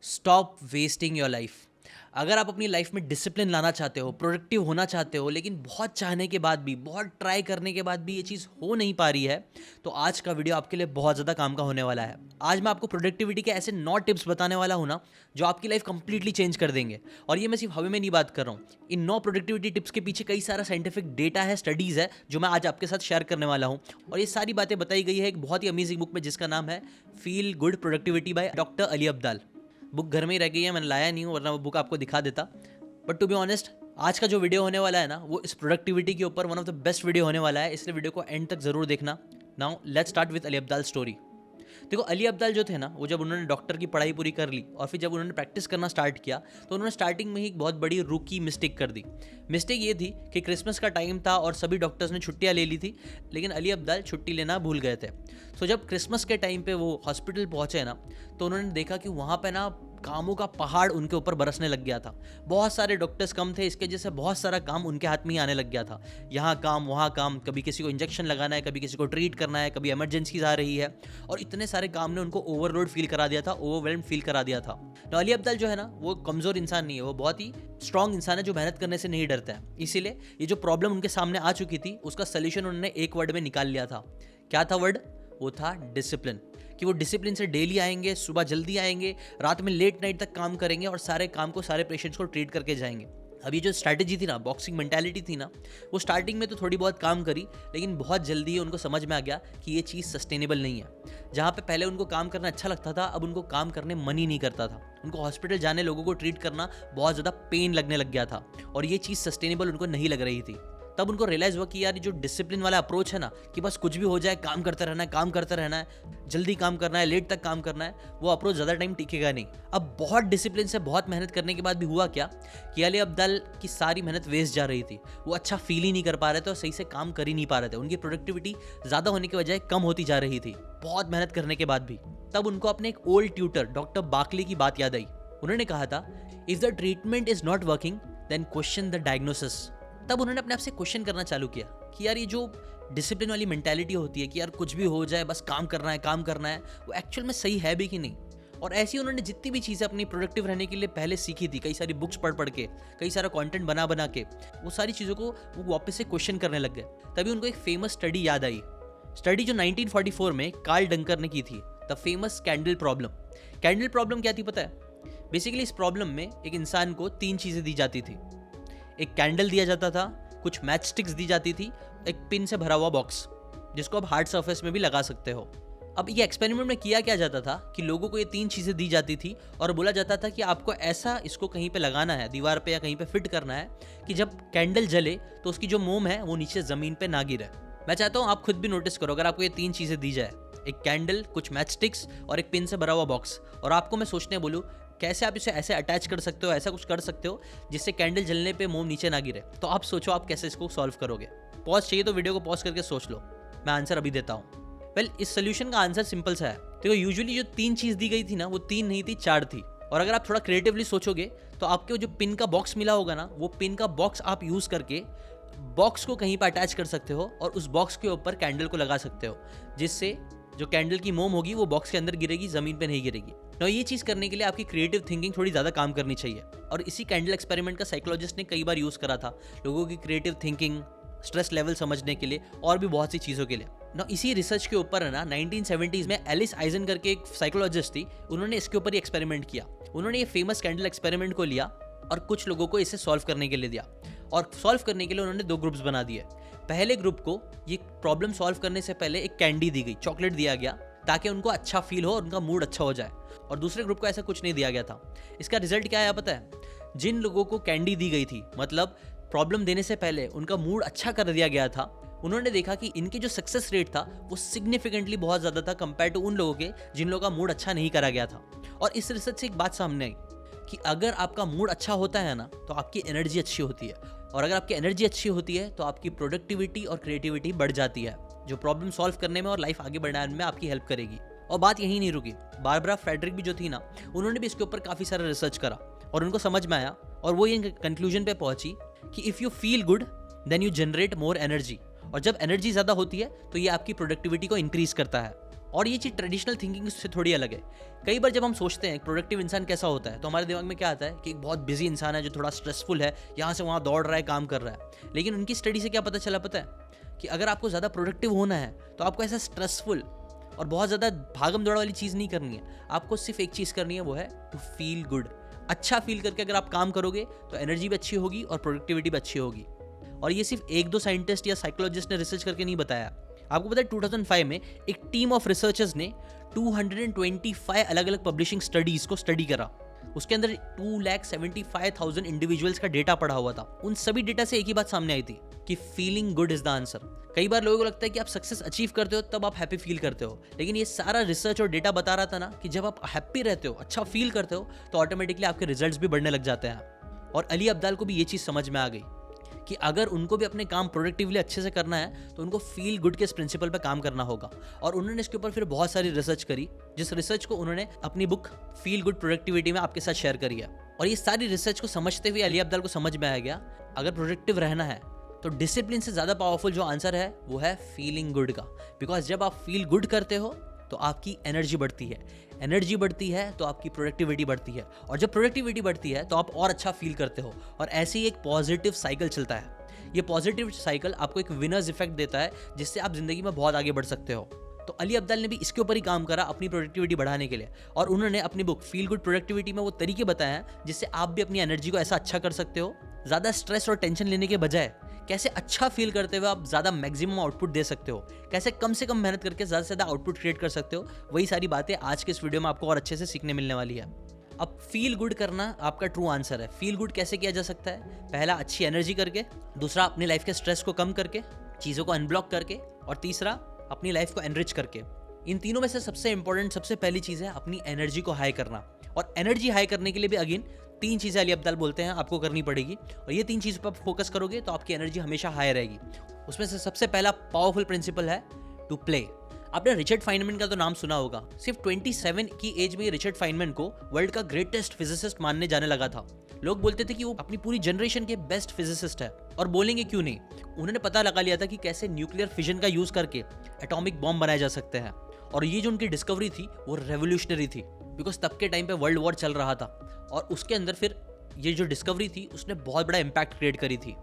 Stop wasting your life. अगर आप अपनी लाइफ में डिसिप्लिन लाना चाहते हो, प्रोडक्टिव होना चाहते हो, लेकिन बहुत चाहने के बाद भी, बहुत ट्राई करने के बाद भी ये चीज़ हो नहीं पा रही है, तो आज का वीडियो आपके लिए बहुत ज़्यादा काम का होने वाला है। आज मैं आपको प्रोडक्टिविटी के ऐसे 9 टिप्स बताने वाला हूँ ना, जो आपकी लाइफ कंप्लीटली चेंज कर देंगे। और ये मैं सिर्फ हवा में नहीं बात कर रहा हूँ। इन 9 प्रोडक्टिविटी टिप्स के पीछे कई सारा साइंटिफिक डेटा है, स्टडीज़ है, जो मैं आज आपके साथ शेयर करने वाला हूँ। और ये सारी बातें बताई गई है एक बहुत ही अमेजिंग बुक में, जिसका नाम है feel good productivity by doctor Ali Abdal. Book घर में ही रह गई है, मैंने लाया नहीं हूँ, वरना वो बुक आपको दिखा देता। बट टू बी ऑनेस्ट, आज का जो वीडियो होने वाला है ना, वो इस प्रोडक्टिविटी के ऊपर one of the best video होने वाला है, इसलिए वीडियो को एंड तक जरूर देखना। Now let's start with Ali Abdal story. देखो, अली अब्दाल जो थे ना, वो जब उन्होंने डॉक्टर की पढ़ाई पूरी कर ली और फिर जब उन्होंने प्रैक्टिस करना स्टार्ट किया, तो उन्होंने स्टार्टिंग में ही एक बहुत बड़ी रूकी मिस्टेक कर दी। मिस्टेक ये थी कि क्रिसमस का टाइम था और सभी डॉक्टर्स ने छुट्टियां ले ली थी, लेकिन अली अब्दाल छुट्टी लेना भूल गए थे। सो जब क्रिसमस के टाइम पे वो हॉस्पिटल पहुंचे ना, तो उन्होंने देखा कि वहाँ पे ना कामों का पहाड़ उनके ऊपर बरसने लग गया था। बहुत सारे डॉक्टर्स कम थे, इसके वजह से बहुत सारा काम उनके हाथ में ही आने लग गया था। यहाँ काम वहाँ काम, कभी किसी को इंजेक्शन लगाना है, कभी किसी को ट्रीट करना है, कभी इमरजेंसीज आ रही है, और इतने सारे काम ने उनको ओवरलोड फील करा दिया था, ओवरवेल्म फील करा दिया था। तो अली अब्दाल जो है ना, वो कमज़ोर इंसान नहीं है, वो बहुत ही स्ट्रॉन्ग इंसान है, जो मेहनत करने से नहीं डरता है। इसीलिए ये जो प्रॉब्लम उनके सामने आ चुकी थी, उसका सोल्यूशन उन्होंने एक वर्ड में निकाल लिया था। क्या था वर्ड? वो था डिसिप्लिन। कि वो डिसिप्लिन से डेली आएंगे, सुबह जल्दी आएंगे, रात में लेट नाइट तक काम करेंगे और सारे काम को, सारे पेशेंट्स को ट्रीट करके जाएंगे। अब ये जो स्ट्रैटेजी थी ना, बॉक्सिंग मेंटालिटी थी ना, वो स्टार्टिंग में तो थोड़ी बहुत काम करी, लेकिन बहुत जल्दी ही उनको समझ में आ गया कि ये चीज़ सस्टेनेबल नहीं है। जहाँ पे पहले उनको काम करना अच्छा लगता था, अब उनको काम करने मन ही नहीं करता था। उनको हॉस्पिटल जाने, लोगों को ट्रीट करना बहुत ज़्यादा पेन लगने लग गया था, और ये चीज़ सस्टेनेबल उनको नहीं लग रही थी। तब उनको रियलाइज़ हुआ कि यार, ये जो डिसिप्लिन वाला अप्रोच है ना, कि बस कुछ भी हो जाए, काम करते रहना है, काम करते रहना है, जल्दी काम करना है, लेट तक काम करना है, वो अप्रोच ज़्यादा टाइम टिकेगा नहीं। अब बहुत डिसिप्लिन से, बहुत मेहनत करने के बाद भी हुआ क्या कि अली अब्दाल की सारी मेहनत वेस्ट जा रही थी। वो अच्छा फील ही नहीं कर पा रहे थे और सही से काम कर ही नहीं पा रहे थे। उनकी प्रोडक्टिविटी ज़्यादा होने की बजाय कम होती जा रही थी, बहुत मेहनत करने के बाद भी। तब उनको अपने एक ओल्ड ट्यूटर डॉक्टर बाकले की बात याद आई। उन्होंने कहा था, if the treatment is not working then question the diagnosis. तब उन्होंने अपने आप से क्वेश्चन करना चालू किया कि यार, ये जो डिसिप्लिन वाली मेंटालिटी होती है कि यार कुछ भी हो जाए, बस काम करना है, काम करना है, वो एक्चुअल में सही है भी कि नहीं। और ऐसी उन्होंने जितनी भी चीज़ें अपनी प्रोडक्टिव रहने के लिए पहले सीखी थी, कई सारी बुक्स पढ़ के, कई सारा कंटेंट बना के, वो सारी चीज़ों को वो वापस से क्वेश्चन करने लग गए। तभी उनको एक फेमस स्टडी याद आई। स्टडी जो 1944 में कार्ल डंकर ने की थी, the famous candle problem. Candle problem क्या थी पता है? बेसिकली इस प्रॉब्लम में एक इंसान को 3 चीज़ें दी जाती थी। एक कैंडल दिया जाता था, कुछ मैच स्टिक्स दी जाती थी, एक पिन से भरा हुआ बॉक्स, जिसको आप हार्ड सरफेस में भी लगा सकते हो। अब ये एक्सपेरिमेंट में किया क्या जाता था कि लोगों को ये 3 चीज़ें दी जाती थी और बोला जाता था कि आपको ऐसा इसको कहीं पे लगाना है, दीवार पे या कहीं पे फिट करना है, कि जब कैंडल जले तो उसकी जो मोम है वो नीचे ज़मीन पे ना गिरे। मैं चाहता हूँ आप खुद भी नोटिस करो, अगर आपको ये 3 चीज़ें दी जाए, एक कैंडल, कुछ मैच स्टिक्स और एक पिन से भरा हुआ बॉक्स, और आपको मैं सोचने बोलूँ कैसे आप इसे ऐसे अटैच कर सकते हो, ऐसा कुछ कर सकते हो जिससे कैंडल जलने पे मोम नीचे ना गिरे, तो आप सोचो आप कैसे इसको सॉल्व करोगे। पॉज चाहिए तो वीडियो को पॉज करके सोच लो, मैं आंसर अभी देता हूँ। वेल, इस सोल्यूशन का आंसर सिंपल सा है। देखो, यूजुअली जो 3 चीज़ दी गई थी ना, वो 3 नहीं थी, 4 थी। और अगर आप थोड़ा क्रिएटिवली सोचोगे तो आपको जो पिन का बॉक्स मिला होगा ना, वो पिन का बॉक्स आप यूज़ करके बॉक्स को कहीं पर अटैच कर सकते हो और उस बॉक्स के ऊपर कैंडल को लगा सकते हो, जिससे जो कैंडल की मोम होगी वो बॉक्स के अंदर गिरेगी, ज़मीन पे नहीं गिरेगी। तो ये चीज़ करने के लिए आपकी क्रिएटिव थिंकिंग थोड़ी ज़्यादा काम करनी चाहिए, और इसी कैंडल एक्सपेरिमेंट का साइकोलॉजिस्ट ने कई बार यूज़ करा था, लोगों की क्रिएटिव थिंकिंग, स्ट्रेस लेवल समझने के लिए और भी बहुत सी चीज़ों के लिए ना। इसी रिसर्च के ऊपर है ना, 1970s में एलिस आइजन करके एक साइकोलॉजिस्ट थी, उन्होंने इसके ऊपर ही एक्सपेरिमेंट किया। उन्होंने ये फेमस कैंडल एक्सपेरिमेंट को लिया और कुछ लोगों को इसे सॉल्व करने के लिए दिया, और सॉल्व करने के लिए उन्होंने 2 ग्रुप्स बना दिए। पहले ग्रुप को ये प्रॉब्लम सॉल्व करने से पहले एक कैंडी दी गई, चॉकलेट दिया गया, ताकि उनको अच्छा फील हो और उनका मूड अच्छा हो जाए, और दूसरे ग्रुप को ऐसा कुछ नहीं दिया गया था। इसका रिजल्ट क्या आया पता है? जिन लोगों को कैंडी दी गई थी, मतलब प्रॉब्लम देने से पहले उनका मूड अच्छा कर दिया गया था, उन्होंने देखा कि इनकी जो सक्सेस रेट था वो सिग्निफिकेंटली बहुत ज़्यादा था कंपेयर टू उन लोगों के जिन लोगों का मूड अच्छा नहीं करा गया था। और इस रिसर्च से एक बात सामने आई कि अगर आपका मूड अच्छा होता है ना, तो आपकी एनर्जी अच्छी होती है, और अगर आपकी एनर्जी अच्छी होती है तो आपकी प्रोडक्टिविटी और क्रिएटिविटी बढ़ जाती है, जो प्रॉब्लम सॉल्व करने में और लाइफ आगे बढ़ाने में आपकी हेल्प करेगी। और बात यही नहीं रुकी, बारबरा फ्रेडरिक भी जो थी ना, उन्होंने भी इसके ऊपर काफ़ी सारा रिसर्च करा और उनको समझ में आया, और वो ये कंक्लूजन पे पहुंची कि if you feel good then you generate more energy, और जब एनर्जी ज़्यादा होती है तो ये आपकी प्रोडक्टिविटी को इंक्रीज करता है। और ये चीज़ ट्रेडिशनल थिंकिंग से थोड़ी अलग है। कई बार जब हम सोचते हैं प्रोडक्टिव इंसान कैसा होता है तो हमारे दिमाग में क्या आता है कि एक बहुत बिजी इंसान है जो थोड़ा स्ट्रेसफुल है, यहाँ से वहाँ दौड़ रहा है, काम कर रहा है। लेकिन उनकी स्टडी से क्या पता चला पता है कि अगर आपको ज़्यादा प्रोडक्टिव होना है तो आपको ऐसा स्ट्रेसफुल और बहुत ज़्यादा भागम दौड़ वाली चीज़ नहीं करनी है। आपको सिर्फ एक चीज़ करनी है, वो है टू फील गुड। अच्छा फील करके अगर आप काम करोगे तो एनर्जी भी अच्छी होगी और प्रोडक्टिविटी भी अच्छी होगी। और ये सिर्फ एक दो साइंटिस्ट या साइकोलॉजिस्ट ने रिसर्च करके नहीं बताया। आपको पता है 2005 में एक टीम ऑफ रिसर्चर्स ने 225 अलग अलग पब्लिशिंग स्टडीज को स्टडी करा। उसके अंदर 2,75,000 इंडिविजुअल्स का डेटा पड़ा हुआ था। उन सभी डेटा से एक ही बात सामने आई थी कि feeling good is the answer. कई बार लोगों को लगता है कि आप सक्सेस अचीव करते हो तब आप हैप्पी फील करते हो, लेकिन ये सारा रिसर्च और डेटा बता रहा था ना कि जब आप हैप्पी रहते हो, अच्छा फील करते हो, तो ऑटोमेटिकली आपके रिजल्ट्स भी बढ़ने लग जाते हैं। और अली अब्दाल को भी ये चीज़ समझ में आ गई कि अगर उनको भी अपने काम प्रोडक्टिवली अच्छे से करना है तो उनको फील गुड के इस प्रिंसिपल पे काम करना होगा। और उन्होंने इसके ऊपर फिर बहुत सारी रिसर्च करी, जिस रिसर्च को उन्होंने अपनी बुक फील गुड प्रोडक्टिविटी में आपके साथ शेयर करी है। और ये सारी रिसर्च को समझते हुए अली अब्दाल को समझ में आ गया, अगर प्रोडक्टिव रहना है तो डिसिप्लिन से ज़्यादा पावरफुल जो आंसर है वो है फीलिंग गुड का। बिकॉज जब आप फील गुड करते हो तो आपकी एनर्जी बढ़ती है, एनर्जी बढ़ती है तो आपकी प्रोडक्टिविटी बढ़ती है, और जब प्रोडक्टिविटी बढ़ती है तो आप और अच्छा फील करते हो, और ऐसे ही एक पॉजिटिव साइकिल चलता है। ये पॉजिटिव साइकिल आपको एक विनर्स इफेक्ट देता है, जिससे आप जिंदगी में बहुत आगे बढ़ सकते हो। तो अली अब्दाल ने भी इसके ऊपर ही काम करा अपनी प्रोडक्टिविटी बढ़ाने के लिए, और उन्होंने अपनी बुक फील गुड प्रोडक्टिविटी में वो तरीके बताए हैं जिससे आप भी अपनी एनर्जी को ऐसा अच्छा कर सकते हो, ज़्यादा स्ट्रेस और टेंशन लेने के बजाय कैसे अच्छा फील करते हुए आप ज़्यादा मैक्सिमम आउटपुट दे सकते हो, कैसे कम से कम मेहनत करके ज़्यादा से ज़्यादा आउटपुट क्रिएट कर सकते हो। वही सारी बातें आज के इस वीडियो में आपको और अच्छे से सीखने मिलने वाली है। अब फील गुड करना आपका ट्रू आंसर है। फील गुड कैसे किया जा सकता है? पहला, अच्छी एनर्जी करके। दूसरा, अपनी लाइफ के स्ट्रेस को कम करके, चीज़ों को अनब्लॉक करके। और तीसरा, अपनी लाइफ को एनरिच करके। इन तीनों में से सबसे इंपॉर्टेंट, सबसे पहली चीज़ है अपनी एनर्जी को हाई करना। और एनर्जी हाई करने के लिए भी अगेन 3 चीज़ें अली अब्दाल बोलते हैं आपको करनी पड़ेगी, और ये 3 चीज़ पर आप फोकस करोगे तो आपकी एनर्जी हमेशा हाई रहेगी। उसमें से सबसे पहला पावरफुल प्रिंसिपल है टू प्ले। आपने रिचर्ड फाइनमैन का तो नाम सुना होगा। सिर्फ 27 की एज में रिचर्ड फाइनमैन को वर्ल्ड का ग्रेटेस्ट फिजिसिस्ट मानने जाने लगा था। लोग बोलते थे कि वो अपनी पूरी जनरेशन के बेस्ट फिजिसिस्ट है, और बोलेंगे क्यों नहीं। उन्होंने पता लगा लिया था कि कैसे न्यूक्लियर फिजन का यूज करके एटॉमिक बॉम्ब बनाए जा सकते हैं। और ये जो उनकी डिस्कवरी थी वो रेवोल्यूशनरी थी, बिकॉज तब के टाइम पे वर्ल्ड वॉर चल रहा था, और उसके अंदर फिर ये जो डिस्कवरी थी उसने बहुत बड़ा इम्पैक्ट क्रिएट करी थी।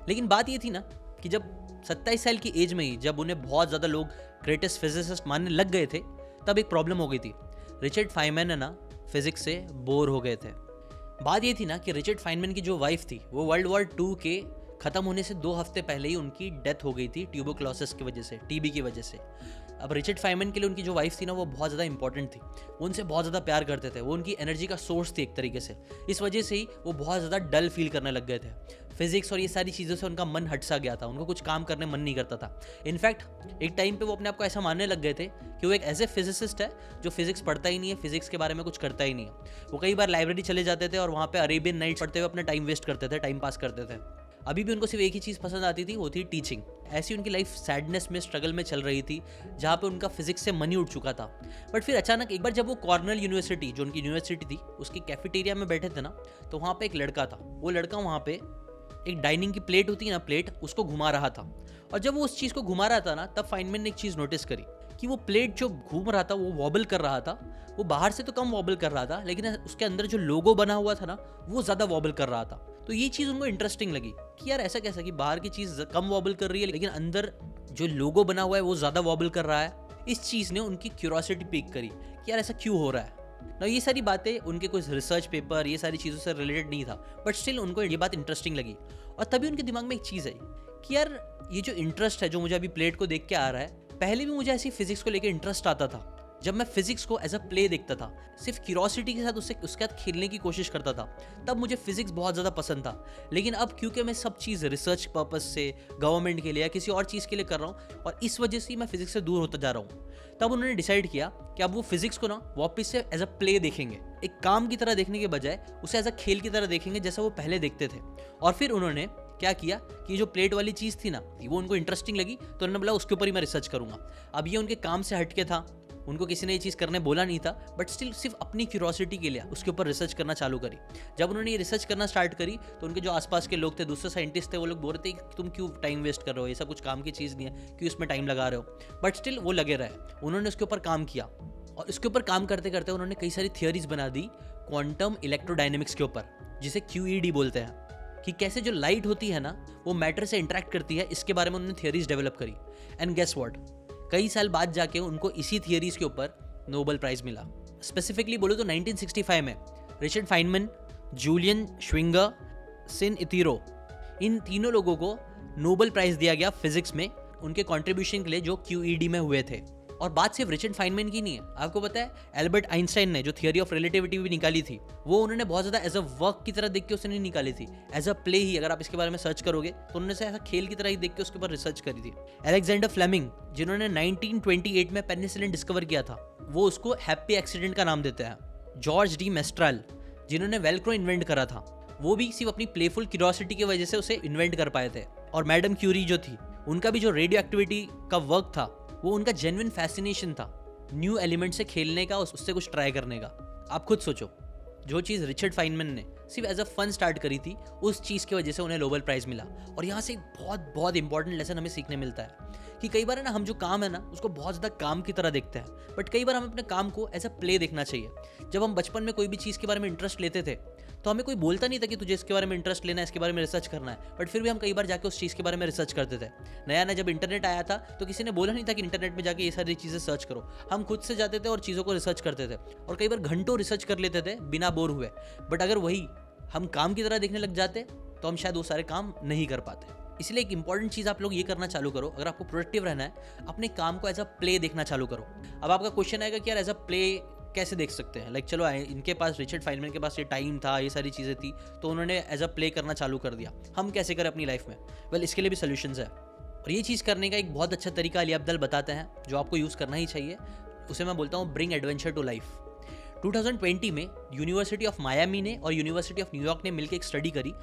लेकिन बात ये थी ना कि जब 27 साल की एज में ही जब उन्हें बहुत ज़्यादा लोग ग्रेटेस्ट फिजिसिस्ट मानने लग गए थे, तब एक प्रॉब्लम हो गई थी। रिचर्ड फाइनमैन है ना फिजिक्स से बोर हो गए थे। बात ये थी ना कि रिचर्ड फाइनमैन की जो वाइफ थी वो वर्ल्ड वॉर 2 के ख़त्म होने से 2 हफ्ते पहले ही उनकी डेथ हो गई थी ट्यूबरक्लोसिस की वजह से, टीबी की वजह से। अब रिचर्ड फाइनमैन के लिए उनकी जो वाइफ थी ना वो बहुत ज़्यादा इंपॉर्टेंट थी, वो उनसे बहुत ज़्यादा प्यार करते थे, वो उनकी एनर्जी का सोर्स थी एक तरीके से। इस वजह से ही वो बहुत ज़्यादा डल फील करने लग गए थे। फिजिक्स और ये सारी चीज़ों से उनका मन हट सा गया था, उनको कुछ काम करने मन नहीं करता था। इनफैक्ट एक टाइम पे वो अपने आप को ऐसा मानने लग गए थे कि वो एक ऐसे फिजिसिस्ट है जो फिजिक्स पढ़ता ही नहीं है, फिजिक्स के बारे में कुछ करता ही नहीं है। वो कई बार लाइब्रेरी चले जाते थे और वहाँ पे अरेबियन नाइट्स पढ़ते हुए अपना टाइम वेस्ट करते थे, टाइम पास करते थे। अभी भी उनको सिर्फ एक ही चीज़ पसंद आती थी, वो थी टीचिंग। ऐसी उनकी लाइफ सैडनेस में, स्ट्रगल में चल रही थी, जहाँ पे उनका फिजिक्स से मन ही उठ चुका था। बट फिर अचानक एक बार जब वो कॉर्नेल यूनिवर्सिटी, जो उनकी यूनिवर्सिटी थी, उसकी कैफेटेरिया में बैठे थे ना, तो वहाँ पे एक लड़का था। वो लड़का वहाँ पे एक डाइनिंग की प्लेट होती है ना, प्लेट, उसको घुमा रहा था। और जब वो उस चीज़ को घुमा रहा था ना, तब फाइनमैन ने एक चीज़ नोटिस करी कि वो प्लेट जो घूम रहा था, वो वॉबल कर रहा था। वो बाहर से तो कम वॉबल कर रहा था, लेकिन उसके अंदर जो लोगो बना हुआ था ना, वो ज़्यादा वॉबल कर रहा था। तो ये चीज़ उनको इंटरेस्टिंग लगी कि यार ऐसा कैसा कि बाहर की चीज़ कम वॉबल कर रही है, लेकिन अंदर जो लोगो बना हुआ है वो ज़्यादा वॉबल कर रहा है। इस चीज़ ने उनकी क्यूरियोसिटी पिक करी कि यार ऐसा क्यों हो रहा है ना। ये सारी बातें उनके कुछ रिसर्च पेपर, ये सारी चीज़ों से रिलेटेड नहीं था, बट स्टिल उनको ये बात इंटरेस्टिंग लगी। और तभी उनके दिमाग में एक चीज़ आई कि यार ये जो इंटरेस्ट है, जो मुझे अभी प्लेट को देख के आ रहा है, पहले भी मुझे ऐसी फिजिक्स को लेकर इंटरेस्ट आता था। जब मैं फिजिक्स को एज अ प्ले देखता था, सिर्फ क्यूरियोसिटी के साथ उसके साथ खेलने की कोशिश करता था, तब मुझे फिजिक्स बहुत ज़्यादा पसंद था। लेकिन अब क्योंकि मैं सब चीज़ रिसर्च पर्पस से, गवर्नमेंट के लिए या किसी और चीज़ के लिए कर रहा हूँ, और इस वजह से मैं फिजिक्स से दूर होता जा रहा हूँ, तब उन्होंने डिसाइड किया कि अब वो फिजिक्स को ना वापस से एज अ प्ले देखेंगे, एक काम की तरह देखने के बजाय उसे एज अ खेल की तरह देखेंगे, जैसा वो पहले देखते थे। और फिर उन्होंने क्या किया कि जो प्लेट वाली चीज़ थी ना, वो उनको इंटरेस्टिंग लगी, तो उन्होंने बोला उसके ऊपर ही मैं रिसर्च करूँगा। अब ये उनके काम से हटके था, उनको किसी ने ये चीज़ करने बोला नहीं था, बट स्टिल सिर्फ अपनी क्यूरोसिटी के लिए उसके ऊपर रिसर्च करना चालू करी। जब उन्होंने ये रिसर्च करना स्टार्ट करी तो उनके जो आसपास के लोग थे, दूसरे साइंटिस्ट थे, वो लोग बोल रहे थे कि तुम क्यों टाइम वेस्ट कर रहे हो, ये सब कुछ काम की चीज़ नहीं है, क्यों इसमें टाइम लगा रहे हो। बट स्टिल वो लगे रहे, उन्होंने उसके ऊपर काम किया और इसके ऊपर काम करते करते उन्होंने कई सारी थियोरीज बना दी क्वांटम इलेक्ट्रोडायनेमिक्स के ऊपर, जिसे QED बोलते हैं, कि कैसे जो लाइट होती है ना वो मैटर से इंटरेक्ट करती है। इसके बारे में उन्होंने थियोरीज डेवलप करी। एंड गेस व्हाट, कई साल बाद जाके उनको इसी थियोरीज के ऊपर नोबेल प्राइज मिला। स्पेसिफिकली बोलो तो 1965 में रिचर्ड फाइनमैन, जूलियन श्विंगर, सिन इतीरो, इन तीनों लोगों को नोबेल प्राइज दिया गया फिजिक्स में उनके कंट्रीब्यूशन के लिए जो QED में हुए थे। और बात सिर्फ रिचर्ड फाइनमैन की नहीं है, आपको पता है एल्बर्ट आइंस्टाइन ने जो थियरी ऑफ रिलेटिविटी भी निकाली थी, वो उन्होंने बहुत ज़्यादा एज अ वर्क की तरह देख के उसने नहीं निकाली थी, एज अ प्ले ही। अगर आप इसके बारे में सर्च करोगे तो उन्होंने ऐसा खेल की तरह ही देख के उसके ऊपर रिसर्च करी थी। अलेक्जेंडर फ्लेमिंग, जिन्होंने 1928 में पेनिसिलिन डिस्कवर किया था, वो उसको हैप्पी एक्सीडेंट का नाम देते हैं। जॉर्ज डी मेस्ट्राल, जिन्होंने वेलक्रो इन्वेंट करा था, वो भी सिर्फ अपनी प्लेफुल क्यूरियोसिटी की वजह से उसे इन्वेंट कर पाए थे। और मैडम क्यूरी जो थी, उनका भी जो रेडियो एक्टिविटी का वर्क था, वो उनका जेन्युइन फैसिनेशन था, न्यू एलिमेंट से खेलने का, उससे कुछ ट्राई करने का। आप खुद सोचो, जो चीज़ रिचर्ड फाइनमैन ने सिर्फ एज अ फन स्टार्ट करी थी, उस चीज़ की वजह से उन्हें नोबेल प्राइज़ मिला। और यहाँ से एक बहुत बहुत इंपॉर्टेंट लेसन हमें सीखने मिलता है कि कई बार है ना, हम जो काम है ना उसको बहुत ज़्यादा काम की तरह देखते हैं, बट कई बार हमें अपने काम को एज अ प्ले देखना चाहिए। जब हम बचपन में कोई भी चीज़ के बारे में इंटरेस्ट लेते थे तो हमें कोई बोलता नहीं था कि तुझे इसके बारे में इंटरेस्ट लेना है, इसके बारे में रिसर्च करना है, बट फिर भी हम कई बार जाके उस चीज़ के बारे में रिसर्च करते थे। नया नया जब इंटरनेट आया था तो किसी ने बोला नहीं था कि इंटरनेट में जाके ये सारी चीज़ें सर्च करो, हम खुद से जाते थे और चीज़ों को रिसर्च करते थे, और कई बार घंटों रिसर्च कर लेते थे बिना बोर हुए। बट अगर वही हम काम की तरह देखने लग जाते तो हम शायद वो सारे काम नहीं कर पाते। इसलिए एक इंपॉर्टेंट चीज़ आप लोग ये करना चालू करो, अगर आपको प्रोडक्टिव रहना है, अपने काम को एज अ प्ले देखना चालू करो। अब आपका क्वेश्चन आएगा कि यार एज अ प्ले कैसे देख सकते हैं? चलो इनके पास, रिचर्ड फाइनमैन के पास ये टाइम था, ये सारी चीज़ें थी, तो उन्होंने एज अ प्ले करना चालू कर दिया। हम कैसे करें अपनी लाइफ में? इसके लिए भी सोल्यूशंस है, और ये चीज़ करने का एक बहुत अच्छा तरीका अली अब्दल बताते हैं जो आपको यूज़ करना ही चाहिए। उसे मैं बोलता हूँ ब्रिंग एडवेंचर टू लाइफ। 2020 में यूनिवर्सिटी ऑफ मायामी ने और यूनिवर्सिटी ऑफ न्यूयॉर्क ने मिलकर एक स्टडी करी,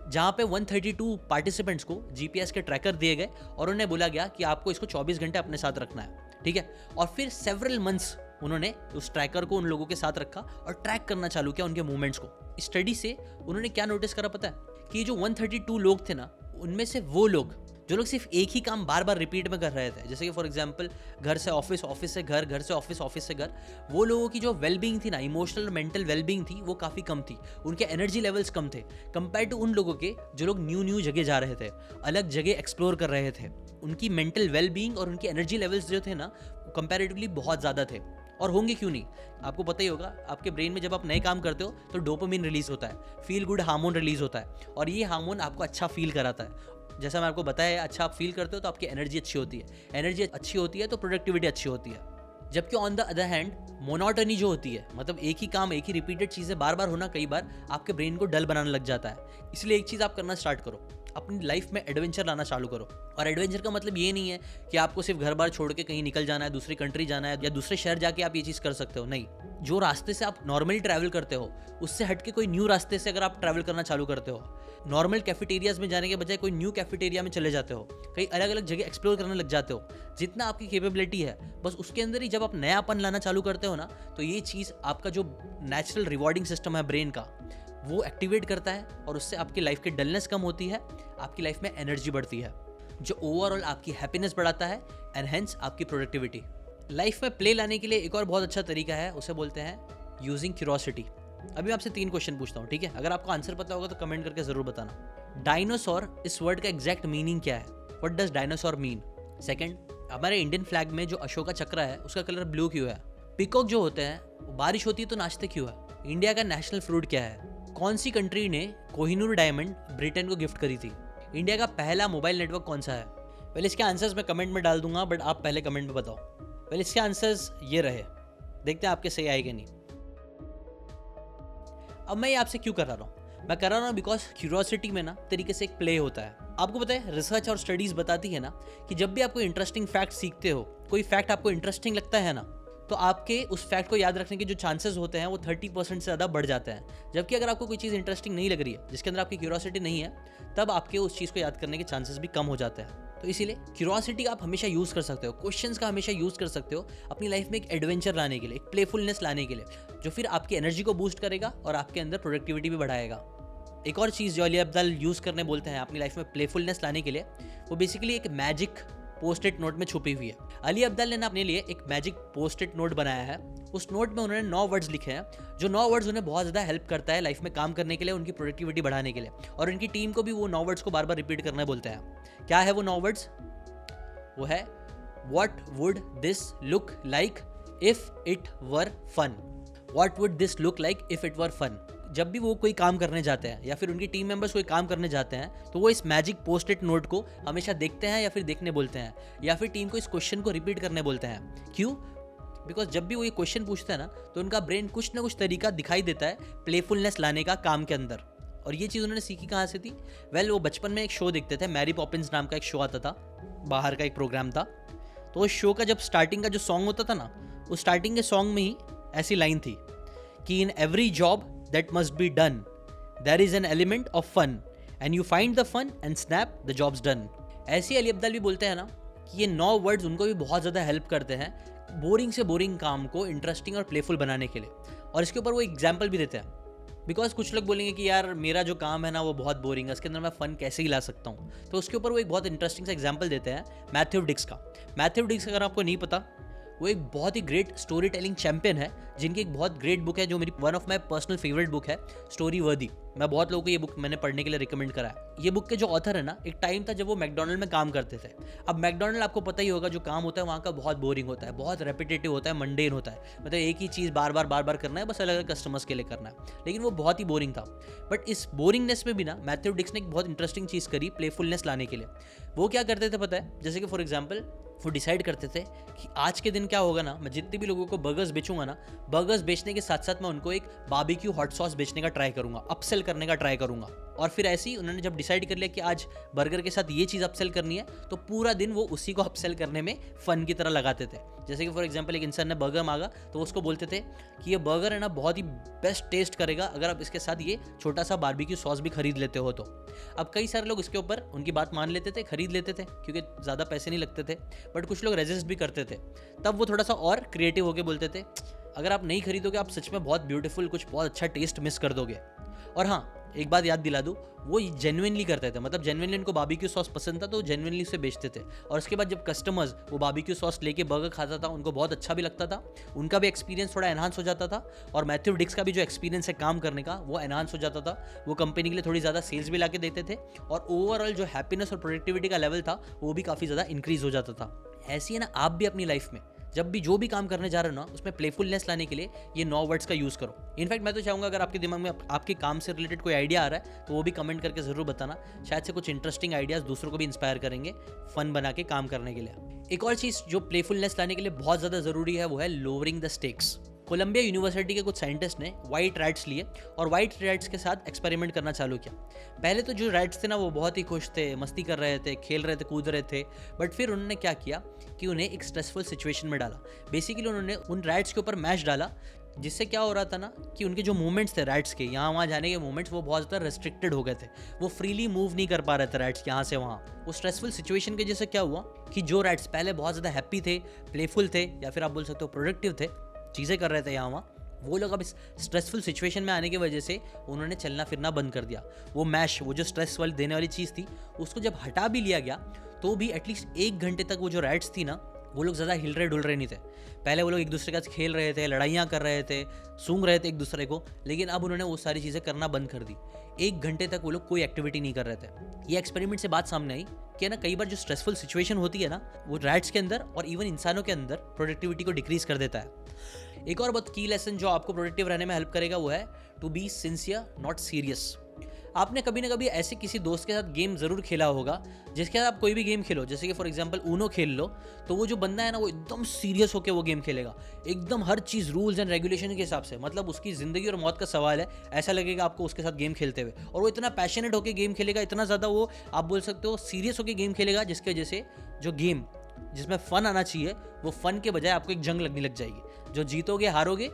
जहाँ पे 132 पार्टिसिपेंट्स को GPS के ट्रैकर दिए गए और उन्हें बोला गया कि आपको इसको 24 घंटे अपने साथ रखना है, ठीक है। और फिर सेवरल मंथ्स उन्होंने उस ट्रैकर को उन लोगों के साथ रखा और ट्रैक करना चालू किया उनके मूवमेंट्स को। स्टडी से उन्होंने क्या नोटिस करा पता है? कि जो 132 लोग थे ना, उनमें से वो लोग जो लोग सिर्फ एक ही काम बार बार रिपीट में कर रहे थे, जैसे कि फॉर एग्जांपल घर से ऑफिस, ऑफिस से घर, घर से ऑफिस, ऑफिस से घर, वो लोगों की जो वेलबींग थी ना, इमोशनल और मेंटल वेलबींग थी, वो काफ़ी कम थी। उनके एनर्जी लेवल्स कम थे कंपेयर टू उन लोगों के जो लोग न्यू जगह जा रहे थे, अलग जगह एक्सप्लोर कर रहे थे। उनकी मेंटल वेलबींग और उनकी एनर्जी लेवल्स जो थे ना, कंपैरेटिवली बहुत ज़्यादा थे। और होंगे क्यों नहीं, आपको पता ही होगा, आपके ब्रेन में जब आप नए काम करते हो तो डोपामिन रिलीज होता है, फील गुड हार्मोन रिलीज होता है, और ये हार्मोन आपको अच्छा फील कराता है। जैसा मैं आपको बताया, अच्छा आप फील करते हो तो आपकी एनर्जी अच्छी होती है, एनर्जी अच्छी होती है तो प्रोडक्टिविटी अच्छी होती है। जबकि on the other hand monotony जो होती है, मतलब एक ही काम, एक ही रिपीटेड चीज़ें बार बार होना, कई बार आपके ब्रेन को डल बनाने लग जाता है। इसलिए एक चीज़ आप करना स्टार्ट करो, अपनी लाइफ में एडवेंचर लाना चालू करो। और एडवेंचर का मतलब ये नहीं है कि आपको सिर्फ घर बार छोड़ के कहीं निकल जाना है, दूसरी कंट्री जाना है या दूसरे शहर जाके आप ये चीज़ कर सकते हो, नहीं। जो रास्ते से आप नॉर्मली ट्रैवल करते हो उससे हट के कोई न्यू रास्ते से अगर आप ट्रैवल करना चालू करते हो, नॉर्मल कैफेटेरियाज में जाने के बजाय कोई न्यू कैफेटेरिया में चले जाते हो, कई अलग अलग जगह एक्सप्लोर करने लग जाते हो, जितना आपकी कैपेबिलिटी है बस उसके अंदर ही जब आप नयापन लाना चालू करते हो ना, तो ये चीज़ आपका जो नेचुरल रिवॉर्डिंग सिस्टम है ब्रेन का, वो एक्टिवेट करता है और उससे आपकी लाइफ की डलनेस कम होती है, आपकी लाइफ में एनर्जी बढ़ती है, जो ओवरऑल आपकी हैप्पीनेस बढ़ाता है एंड हेंस आपकी प्रोडक्टिविटी। लाइफ में प्ले लाने के लिए एक और बहुत अच्छा तरीका है, उसे बोलते हैं यूजिंग क्यूरोसिटी। अभी मैं आपसे 3 क्वेश्चन पूछता हूँ, ठीक है? अगर आपको आंसर पता होगा तो कमेंट करके जरूर बताना। डायनासोर, इस वर्ड का एग्जैक्ट मीनिंग क्या है? What does dinosaur mean? Second, हमारे इंडियन फ्लैग में जो अशोका चक्र है उसका कलर ब्लू क्यों है? पिकॉक जो होते हैं बारिश होती है तो नाचते क्यों है? इंडिया का नेशनल फ्रूट क्या है? कौन सी कंट्री ने कोहिनूर डायमंड ब्रिटेन को गिफ्ट करी थी? इंडिया का पहला मोबाइल नेटवर्क कौन सा है? पहले इसके आंसर्स मैं कमेंट में डाल दूंगा, बट आप पहले कमेंट में बताओ। पहले इसके आंसर्स ये रहे, देखते हैं आपके सही आए कि नहीं। अब मैं ये आपसे क्यों करा रहा हूँ? मैं करा रहा हूँ बिकॉज क्यूरियोसिटी में ना तरीके से एक प्ले होता है। आपको पता है, रिसर्च और स्टडीज बताती है ना कि जब भी आप कोई इंटरेस्टिंग फैक्ट सीखते हो, कोई फैक्ट आपको इंटरेस्टिंग लगता है ना, तो आपके उस फैक्ट को याद रखने के जो चांसेस होते हैं वो 30% से ज़्यादा बढ़ जाते हैं। जबकि अगर आपको कोई चीज़ इंटरेस्टिंग नहीं लग रही है, जिसके अंदर आपकी क्यूरियोसिटी नहीं है, तब आपके उस चीज़ को याद करने के चांसेस भी कम हो जाते हैं। तो इसीलिए क्यूरियोसिटी का आप हमेशा यूज़ कर सकते हो, क्वेश्चंस का हमेशा यूज़ कर सकते हो अपनी लाइफ में एक एडवेंचर लाने के लिए, एक प्लेफुलनेस लाने के लिए, जो फिर आपकी एनर्जी को बूस्ट करेगा और आपके अंदर प्रोडक्टिविटी भी बढ़ाएगा। एक और चीज़ जो अली अब्दाल यूज़ करने बोलते हैं अपनी लाइफ में प्लेफुलनेस लाने के लिए, वो बेसिकली एक मैजिक पोस्ट-इट नोट में छुपी हुई है। अली अब्दाल ने अपने लिए एक मैजिक पोस्ट-इट नोट बनाया है। उस नोट में उन्होंने 9 वर्ड्स लिखे हैं, जो 9 वर्ड्स उन्हें बहुत ज़्यादा हेल्प करता है लाइफ में काम करने के लिए, उनकी प्रोडक्टिविटी बढ़ाने के लिए, और उनकी टीम को भी वो 9 वर्ड्स को बार बार रिपीट करना बोलते हैं। क्या है वो 9 वर्ड्स? वो है What would this look like if it were fun? What would this look like if it were fun? जब भी वो कोई काम करने जाते हैं या फिर उनकी टीम मेंबर्स कोई काम करने जाते हैं, तो वो इस मैजिक पोस्ट इट नोट को हमेशा देखते हैं या फिर देखने बोलते हैं, या फिर टीम को इस क्वेश्चन को रिपीट करने बोलते हैं। क्यों? बिकॉज जब भी वो ये क्वेश्चन पूछते हैं ना, तो उनका ब्रेन कुछ ना कुछ तरीका दिखाई देता है प्लेफुलनेस लाने का काम के अंदर। और ये चीज़ उन्होंने सीखी कहाँ से थी? वो बचपन में एक शो देखते थे, मैरी पॉपिंस नाम का एक शो आता था, बाहर का एक प्रोग्राम था। तो उस शो का जब स्टार्टिंग का जो सॉन्ग होता था ना, उस स्टार्टिंग के सॉन्ग में ही ऐसी लाइन थी कि in every job that must be done there is an element of fun and you find the fun and snap the jobs done. ऐसे अली अब्दाल भी बोलते हैं ना कि ये 9 वर्ड्स उनको भी बहुत ज़्यादा हेल्प करते हैं बोरिंग से बोरिंग काम को इंटरेस्टिंग और प्लेफुल बनाने के लिए। और इसके ऊपर वो एग्जाम्पल भी देते हैं, बिकॉज कुछ लोग बोलेंगे कि यार मेरा जो काम है ना वो बहुत बोरिंग है, इसके अंदर मैं फ़न कैसे ही ला सकता हूँ। तो उसके ऊपर वो एक बहुत इंटरेस्टिंग सा एग्जाम्पल देते हैं मैथ्यू डिक्स का। मैथ्यू डिक्स अगर आपको नहीं पता, वो एक बहुत ही ग्रेट स्टोरी टेलिंग चैंपियन है, जिनकी एक बहुत ग्रेट बुक है जो मेरी one of my personal favourite book है, स्टोरी वर्दी। मैं बहुत लोगों को ये बुक मैंने पढ़ने के लिए रिकमेंड करा है। ये बुक के जो ऑथर है ना, एक टाइम था जब वो मैकडोनल्ड में काम करते थे। अब मैकडोनल्ड आपको पता ही होगा, जो काम होता है वहाँ का बहुत बोरिंग होता है, बहुत रेपिटेटिव होता है, मंडेन होता है, मतलब एक ही चीज़ बार बार करना है, बस अलग अलग कस्टमर्स के लिए करना है। लेकिन वो बहुत ही बोरिंग था। बट इस बोरिंगनेस में भी ना मैथ्यू डिक्स ने एक बहुत इंटरेस्टिंग चीज़ करी प्लेफुलनेस लाने के लिए। वो क्या करते थे पता है? जैसे कि फॉर एग्जाम्पल वो डिसाइड करते थे कि आज के दिन क्या होगा ना, मैं जितने भी लोगों को बर्गर्स बेचूंगा ना, बर्गर्स बेचने के साथ साथ मैं उनको एक बारबेक्यू हॉट सॉस बेचने का ट्राई करूंगा, अपसेल करने का ट्राई करूंगा। और फिर ऐसे ही उन्होंने जब डिसाइड कर लिया कि आज बर्गर के साथ ये चीज़ अपसेल करनी है, तो पूरा दिन वो उसी को अपसेल करने में फ़न की तरह लगाते थे। जैसे कि फॉर एग्जाम्पल एक इंसान ने बर्गर मांगा, तो उसको बोलते थे कि ये बर्गर है ना बहुत ही बेस्ट टेस्ट करेगा अगर आप इसके साथ ये छोटा सा बारबेक्यू सॉस भी खरीद लेते हो तो। अब कई सारे लोग इसके ऊपर उनकी बात मान लेते थे, खरीद लेते थे, क्योंकि ज़्यादा पैसे नहीं लगते थे। बट कुछ लोग रेजिस्ट भी करते थे। तब वो थोड़ा सा और क्रिएटिव होकर बोलते थे, अगर आप नहीं खरीदोगे आप सच में बहुत ब्यूटीफुल, कुछ बहुत अच्छा टेस्ट मिस कर दोगे। और हाँ, एक बात याद दिला दूँ, वो जेन्युइनली करते थे, मतलब जेन्युइनली उनको बारबेक्यू सॉस पसंद था तो जेन्युइनली उसे बेचते थे। और उसके बाद जब कस्टमर्स वो बारबेक्यू सॉस लेके बर्गर खाता था, उनको बहुत अच्छा भी लगता था, उनका भी एक्सपीरियंस थोड़ा एनहांस हो जाता था, और मैथ्यू डिक्स का भी जो एक्सपीरियंस है काम करने का वो एनहांस हो जाता था। वो कंपनी के लिए थोड़ी ज़्यादा सेल्स भी ला के देते थे, और ओवरऑल जो हैप्पीनेस और प्रोडक्टिविटी का लेवल था वो भी काफ़ी ज़्यादा इंक्रीज हो जाता था। ऐसी है ना, आप भी अपनी लाइफ में जब भी जो भी काम करने जा रहे हो ना, उसमें प्लेफुलनेस लाने के लिए ये 9 वर्ड्स का यूज़ करो। इनफैक्ट मैं तो चाहूँगा अगर आपके दिमाग में आपके काम से रिलेटेड कोई आइडिया आ रहा है तो वो भी कमेंट करके ज़रूर बताना। शायद से कुछ इंटरेस्टिंग आइडियाज़ दूसरों को भी इंस्पायर करेंगे फ़न बना के काम करने के लिए। एक और चीज़ जो प्लेफुलनेस लाने के लिए बहुत ज़्यादा ज़रूरी है वो है lowering the stakes. Columbia university के कुछ साइंटिस्ट ने वाइट रैट्स लिए और वाइट रैट्स के साथ एक्सपेरिमेंट करना चालू किया। पहले तो जो रैट्स थे ना वो बहुत ही खुश थे, मस्ती कर रहे थे, खेल रहे थे, कूद रहे थे। बट फिर उन्होंने क्या किया कि उन्हें एक स्ट्रेसफुल सिचुएशन में डाला। बेसिकली उन्होंने उन रैट्स के ऊपर मैश डाला, जिससे क्या हो रहा था ना कि उनके जो मूवमेंट्स थे रैट्स के, यहाँ वहाँ जाने के मूवमेंट्स, वो बहुत ज़्यादा रेस्ट्रिक्टेड हो गए थे। वो फ्रीली मूव नहीं कर पा रहे थे रैट्स यहाँ से वहाँ। वो स्ट्रेसफुल सिचुएशन के जैसे क्या हुआ कि जो रैट्स पहले बहुत ज़्यादा हैप्पी थे, प्लेफुल थे, या फिर आप बोल सकते हो प्रोडक्टिव थे, चीज़ें कर रहे थे यहाँ वहाँ, वो लोग अब इस स्ट्रेसफुल सिचुएशन में आने की वजह से उन्होंने चलना फिरना बंद कर दिया। वो मैश, वो जो स्ट्रेस वाली देने वाली चीज़ थी, उसको जब हटा भी लिया गया तो भी एटलीस्ट 1 घंटे तक वो जो रैट्स थी ना, वो लोग ज़्यादा हिल रहे डुल रहे नहीं थे। पहले वो लोग एक दूसरे के साथ खेल रहे थे, लड़ाइयाँ कर रहे थे, सूंघ रहे थे एक दूसरे को, लेकिन अब उन्होंने वो सारी चीज़ें करना बंद कर दी। 1 घंटे तक वो लोग कोई एक्टिविटी नहीं कर रहे थे। ये एक्सपेरिमेंट से बात सामने आई कि ना कई बार जो स्ट्रेसफुल सिचुएशन होती है ना, वो रैट्स के अंदर और इवन इंसानों के अंदर प्रोडक्टिविटी को डिक्रीज कर देता है। एक और बहुत की लेसन जो आपको प्रोडक्टिव रहने में हेल्प करेगा वो है to be sincere not serious. आपने कभी ना कभी ऐसे किसी दोस्त के साथ गेम ज़रूर खेला होगा जिसके साथ आप कोई भी गेम खेलो, जैसे कि फॉर एग्जांपल ऊनो खेल लो, तो वो जो बंदा है ना वो एकदम सीरियस होकर वो गेम खेलेगा, एकदम हर चीज़ रूल्स एंड रेगुलेशन के हिसाब से, मतलब उसकी ज़िंदगी और मौत का सवाल है, ऐसा लगेगा आपको उसके साथ गेम खेलते हुए। और वो इतना पैशनेट होकर गेम खेलेगा, इतना ज़्यादा वो आप बोल सकते हो सीरियस होकर गेम खेलेगा, जिसकी वजह से जो गेम जिसमें फ़न आना चाहिए वो फ़न के बजाय आपको एक जंग लगने लग जाएगी। जो जीतोगे हारोगे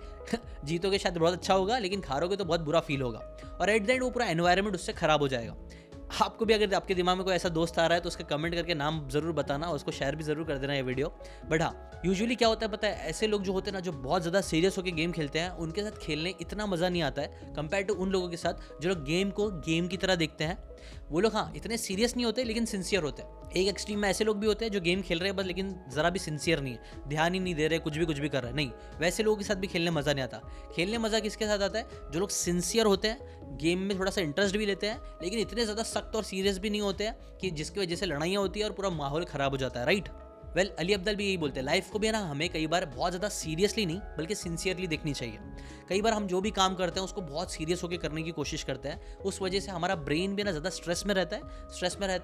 जीतोगे शायद बहुत अच्छा होगा, लेकिन हारोगे तो बहुत बुरा फील होगा, और एट द एंड वो पूरा एनवायरनमेंट उससे खराब हो जाएगा। आपको भी अगर आपके दिमाग में कोई ऐसा दोस्त आ रहा है तो उसका कमेंट करके नाम जरूर बताना, उसको शेयर भी जरूर कर देना ये वीडियो। बट हाँ, यूजुअली क्या होता है पता है, ऐसे लोग जो होते हैं ना, जो बहुत ज़्यादा सीरियस होकर गेम खेलते हैं, उनके साथ खेलने इतना मज़ा नहीं आता है कंपेयर टू उन लोगों के साथ जो लोग गेम को गेम की तरह देखते हैं। वो लोग हाँ इतने सीरियस नहीं होते लेकिन सिंसियर होते हैं। एक एक्सट्रीम में ऐसे लोग भी होते हैं जो गेम खेल रहे हैं बस, लेकिन ज़रा भी सिंसियर नहीं है, ध्यान ही नहीं दे रहे, कुछ भी कर रहे हैं। नहीं, वैसे लोगों के साथ भी खेलने मज़ा नहीं आता। खेलने मज़ा किसके साथ आता है? जो लोग सिंसियर होते हैं, गेम में थोड़ा सा इंटरेस्ट भी लेते हैं, लेकिन इतने ज़्यादा सख्त और सीरियस भी नहीं होते हैं कि जिसकी वजह से लड़ाइयाँ होती है और पूरा माहौल ख़राब हो जाता है, राइट? वेल, अली अब्दाल भी यही बोलते हैं, लाइफ को भी है ना हमें कई बार बहुत ज़्यादा सीरियसली नहीं बल्कि सिंसियरली देखनी चाहिए। कई बार हम जो भी काम करते हैं उसको बहुत सीरियस होकर करने की कोशिश करते हैं, उस वजह से हमारा ब्रेन भी ना ज़्यादा स्ट्रेस में रहता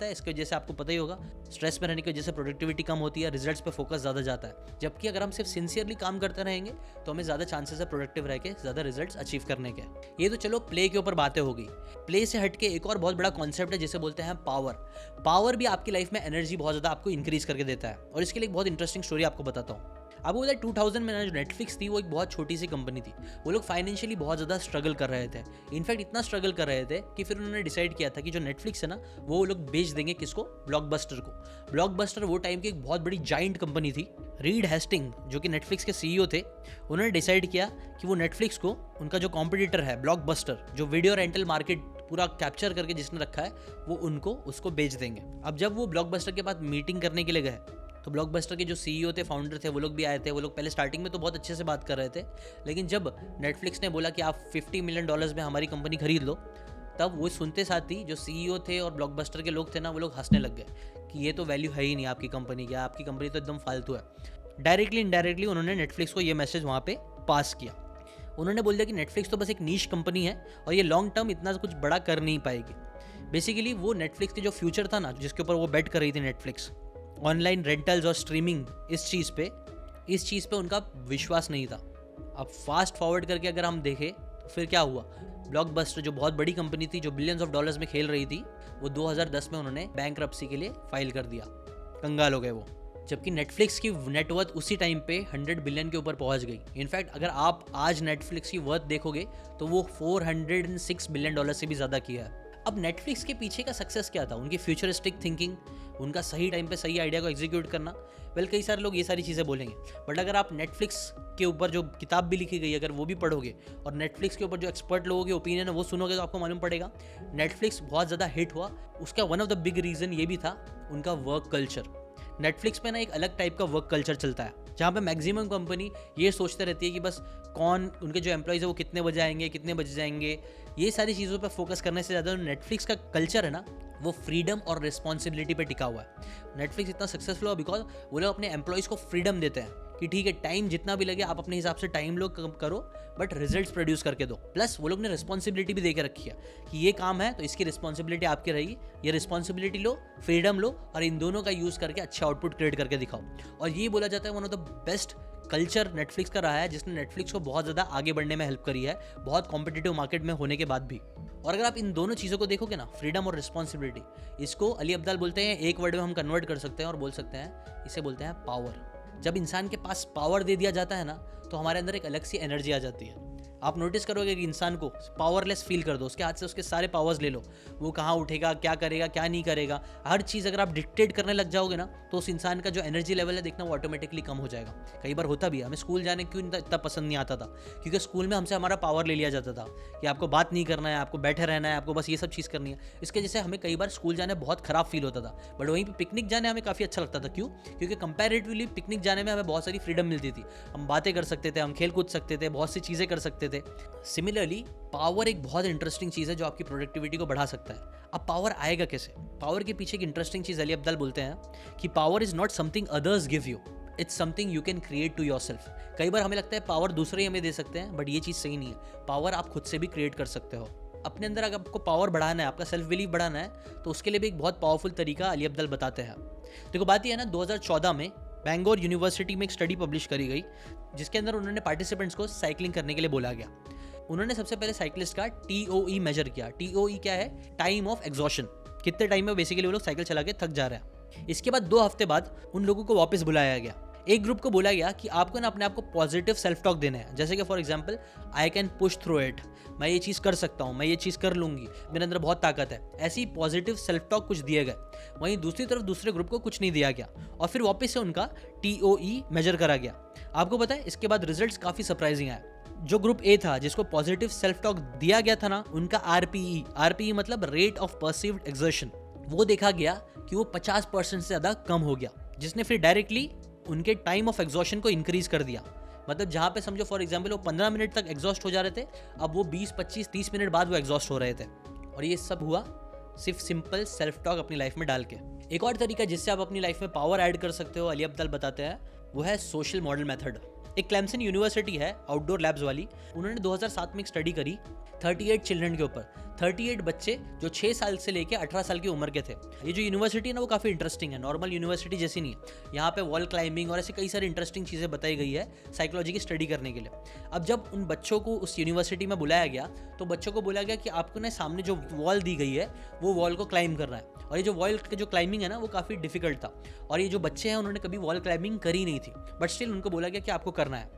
है। इसकी वजह से आपको पता ही होगा, स्ट्रेस में रहने की वजह से प्रोडक्टिविटी कम होती है, रिजल्ट्स पे फोकस ज़्यादा जाता है। जबकि अगर हम सिर्फ सिंसियरली काम करते रहेंगे तो हमें ज़्यादा चांसेस है प्रोडक्टिव रह के ज़्यादा रिजल्ट्स अचीव करने के। ये तो चलो प्ले के ऊपर बातें हो गई। प्ले से हट के एक और बहुत बड़ा कॉन्सेप्ट है जिसे बोलते हैं पावर। पावर भी आपकी लाइफ में एनर्जी बहुत ज़्यादा आपको इंक्रीज करके देता है, और इसके लिए एक बहुत इंटरेस्टिंग स्टोरी आपको बताता हूँ। आपको पता है 2000 में जो नेटफ्लिक्स थी वो एक बहुत छोटी सी कंपनी थी। वो लोग फाइनेंशियली बहुत ज़्यादा स्ट्रगल कर रहे थे। इनफैक्ट इतना स्ट्रगल कर रहे थे कि फिर उन्होंने डिसाइड किया था कि जो नेटफ्लिक्स है ना, वो लोग बेच देंगे किसको? ब्लॉकबस्टर को। ब्लॉकबस्टर वो टाइम की एक बहुत बड़ी जाइंट कंपनी थी। रीड हेस्टिंग जो कि नेटफ्लिक्स के सीईओ थे, उन्होंने डिसाइड किया कि वो नेटफ्लिक्स को, उनका जो कॉम्पिटिटर है ब्लॉकबस्टर, जो वीडियो रेंटल मार्केट पूरा कैप्चर करके जिसने रखा है, वो उसको बेच देंगे। अब जब वो ब्लॉकबस्टर के पास मीटिंग करने के लिए गए तो ब्लॉकबस्टर के जो सीईओ थे, फाउंडर थे, वो लोग भी आए थे। वो लोग पहले स्टार्टिंग में तो बहुत अच्छे से बात कर रहे थे, लेकिन जब नेटफ्लिक्स ने बोला कि आप $50 मिलियन में हमारी कंपनी खरीद लो, तब वो सुनते साथ ही जो सीईओ थे और ब्लॉकबस्टर के लोग थे ना, वो लोग हंसने लग गए कि ये तो वैल्यू है ही नहीं आपकी कंपनी की, आपकी कंपनी तो एकदम फालतू है। डायरेक्टली इनडायरेक्टली उन्होंने नेटफ्लिक्स को ये मैसेज वहाँ पे पास किया। उन्होंने बोल दिया कि नेटफ्लिक्स तो बस एक नीश कंपनी है और ये लॉन्ग टर्म इतना कुछ बड़ा कर नहीं पाएगी। बेसिकली वो नेटफ्लिक्स के जो फ्यूचर था ना, जिसके ऊपर वो बेट कर रही थी नेटफ्लिक्स, ऑनलाइन रेंटल्स और स्ट्रीमिंग, इस चीज़ पे उनका विश्वास नहीं था। अब फास्ट फॉरवर्ड करके अगर हम देखें तो फिर क्या हुआ? ब्लॉकबस्टर जो बहुत बड़ी कंपनी थी, जो बिलियंस ऑफ डॉलर्स में खेल रही थी, वो 2010 में उन्होंने बैंकरप्सी के लिए फाइल कर दिया। कंगाल हो गए वो। जबकि नेटफ्लिक्स की नेटवर्थ उसी टाइम पे 100 बिलियन के ऊपर पहुंच गई। इनफैक्ट अगर आप आज नेटफ्लिक्स की वर्थ देखोगे तो वो $406 बिलियन से भी ज़्यादा किया है। अब नेटफ्लिक्स के पीछे का सक्सेस क्या था? उनकी फ्यूचरिस्टिक थिंकिंग, उनका सही टाइम पे सही आइडिया को एग्जीक्यूट करना। वेल, कई सारे लोग ये सारी चीज़ें बोलेंगे, बट अगर आप नेटफ्लिक्स के ऊपर जो किताब भी लिखी गई अगर वो भी पढ़ोगे और नेटफ्लिक्स के ऊपर जो एक्सपर्ट लोगों के ओपिनियन है वो सुनोगे तो आपको मालूम पड़ेगा नेटफ्लिक्स बहुत ज़्यादा हिट हुआ। उसका one of the big reason ये भी था उनका वर्क कल्चर। नेटफ्लिक्स पे ना एक अलग टाइप का वर्क कल्चर चलता है, जहाँ पे मैक्सिमम कंपनी ये सोचते रहती है कि बस कौन उनके जो एम्प्लॉयज़ है वो कितने बजे आएंगे, कितने बजे जाएंगे। ये सारी चीज़ों पे फोकस करने से ज़्यादा नेटफ्लिक्स का कल्चर है ना, वो फ्रीडम और रिस्पॉन्सिबिलिटी पे टिका हुआ है। नेटफ्लिक्स इतना सक्सेसफुल हुआ बिकॉज वो लोग अपने एम्प्लॉयज़ को फ्रीडम देते हैं कि ठीक है, टाइम जितना भी लगे आप अपने हिसाब से टाइम लो, करो, बट रिजल्ट्स प्रोड्यूस करके दो। प्लस वो लोग ने रिस्पॉन्सिबिलिटी भी दे के रखी है कि ये काम है तो इसकी रिस्पॉन्सिबिलिटी आपकी रहेगी, ये रिस्पॉन्सिबिलिटी लो, फ्रीडम लो, और इन दोनों का यूज़ करके अच्छा आउटपुट क्रिएट करके दिखाओ। और ये बोला जाता है one of the best culture Netflix का रहा है, जिसने नेटफ्लिक्स को बहुत ज़्यादा आगे बढ़ने में हेल्प करी है, बहुत कॉम्पिटिटिव मार्केट में होने के बाद भी। और अगर आप इन दोनों चीज़ों को देखोगे ना, फ्रीडम और रिस्पॉन्सिबिलिटी, इसको अली अब्दाल बोलते हैं, एक वर्ड में हम कन्वर्ट कर सकते हैं और बोल सकते हैं, इसे बोलते हैं पावर। जब इंसान के पास पावर दे दिया जाता है ना, तो हमारे अंदर एक अलग सी एनर्जी आ जाती है। आप नोटिस करोगे कि इंसान को पावरलेस फील कर दो, उसके हाथ से उसके सारे पावर्स ले लो, वो कहाँ उठेगा, क्या करेगा, क्या नहीं करेगा, हर चीज़ अगर आप डिक्टेट करने लग जाओगे ना, तो उस इंसान का जो एनर्जी लेवल है देखना वो ऑटोमेटिकली कम हो जाएगा। कई बार होता भी है, हमें स्कूल जाने क्यों इतना पसंद नहीं आता था, क्योंकि स्कूल में हमसे हमारा पावर ले लिया जाता था कि आपको बात नहीं करना है, आपको बैठे रहना है, आपको बस ये सब चीज़ करनी है। इसके जैसे हमें कई बार स्कूल जाने बहुत ख़राब फील होता था, बट वहीं पर पिकनिक जाने हमें काफ़ी अच्छा लगता था। क्यों? क्योंकि कंपैरेटिवली पिकनिक जाने में हमें बहुत सारी फ्रीडम मिलती थी, हम बातें कर सकते थे, हम खेल कूद सकते थे, बहुत सी चीज़ें कर सकते थे। सिमिलरली पावर एक बहुत इंटरेस्टिंग चीज़ है जो आपकी प्रोडक्टिविटी को बढ़ा सकता है। अब पावर आएगा कैसे? पावर के पीछे एक इंटरेस्टिंग चीज़ अली अब्दाल बोलते हैं कि power is not something others give you, it's something you can create to yourself. कई बार हमें लगता है पावर दूसरे ही हमें दे सकते हैं, बट ये चीज़ सही नहीं है। पावर आप खुद से भी क्रिएट कर सकते हो अपने अंदर। अगर आपको पावर बढ़ाना है, आपका सेल्फ बिलीव बढ़ाना है, तो उसके लिए भी एक बहुत पावरफुल तरीका अली अब्दाल बताते हैं। देखो, बात यह है ना, 2014 में बैंगलोर यूनिवर्सिटी में एक स्टडी पब्लिश करी गई, जिसके अंदर उन्होंने पार्टिसिपेंट्स को साइकिलिंग करने के लिए बोला गया। उन्होंने सबसे पहले साइकिलिस्ट का TOE मेजर किया। TOE क्या है? टाइम ऑफ एग्जॉशन, कितने टाइम में बेसिकली वो लोग साइकिल चला के थक जा रहे हैं। इसके बाद 2 हफ्ते बाद उन लोगों को वापस बुलाया गया। एक ग्रुप को बोला गया कि आपको ना अपने आप को पॉजिटिव सेल्फ टॉक देना है, जैसे कि for example I can push through it, मैं ये चीज़ कर सकता हूँ, मैं ये चीज़ कर लूँगी, मेरे अंदर बहुत ताकत है। ऐसी पॉजिटिव सेल्फ टॉक कुछ दिए गए। वहीं दूसरी तरफ दूसरे ग्रुप को कुछ नहीं दिया गया और फिर वापस से उनका TOE मेजर करा गया। आपको पता है इसके बाद रिजल्ट्स काफ़ी सरप्राइजिंग आए। जो ग्रुप ए था जिसको पॉजिटिव सेल्फ टॉक दिया गया था ना, उनका RPE मतलब रेट ऑफ परसीव्ड एक्सर्शन, वो देखा गया कि वो 50% से ज़्यादा कम हो गया, जिसने फिर डायरेक्टली उनके टाइम ऑफ एग्जॉशन को इंक्रीज कर दिया। मतलब जहाँ पे समझो फॉर एग्जांपल वो 15 मिनट तक एग्जॉस्ट हो जा रहे थे, अब वो 20, 25, 30 मिनट बाद वो एग्जॉस्ट हो रहे थे। और ये सब हुआ सिर्फ सिंपल सेल्फ टॉक अपनी लाइफ में डाल के। एक और तरीका जिससे आप अपनी लाइफ में पावर ऐड कर सकते हो, अली अब्दाल बताते हैं, वो है सोशल मॉडल मेथड। एक क्लेमसन यूनिवर्सिटी है आउटडोर लैब्स वाली, उन्होंने 2007 में एक स्टडी करी 38 चिल्ड्रन के ऊपर। 38 बच्चे जो 6 साल से लेके 18 साल की उम्र के थे। ये जो यूनिवर्सिटी है ना वो काफ़ी इंटरेस्टिंग है, नॉर्मल यूनिवर्सिटी जैसी नहीं है। यहाँ पे वॉल क्लाइंबिंग और ऐसे कई सारी इंटरेस्टिंग चीज़ें बताई गई है साइकोलॉजी की स्टडी करने के लिए। अब जब उन बच्चों को उस यूनिवर्सिटी में बुलाया गया तो बच्चों को बोला गया कि आपको ना सामने जो वॉल दी गई है वो वॉल को क्लाइंब करना है। और ये जो वॉल के जो क्लाइंबिंग है ना वो काफ़ी डिफिकल्ट था और ये जो बच्चे हैं उन्होंने कभी वॉल क्लाइंबिंग करी नहीं थी, बट स्टिल उनको बोला गया कि आपको करना है।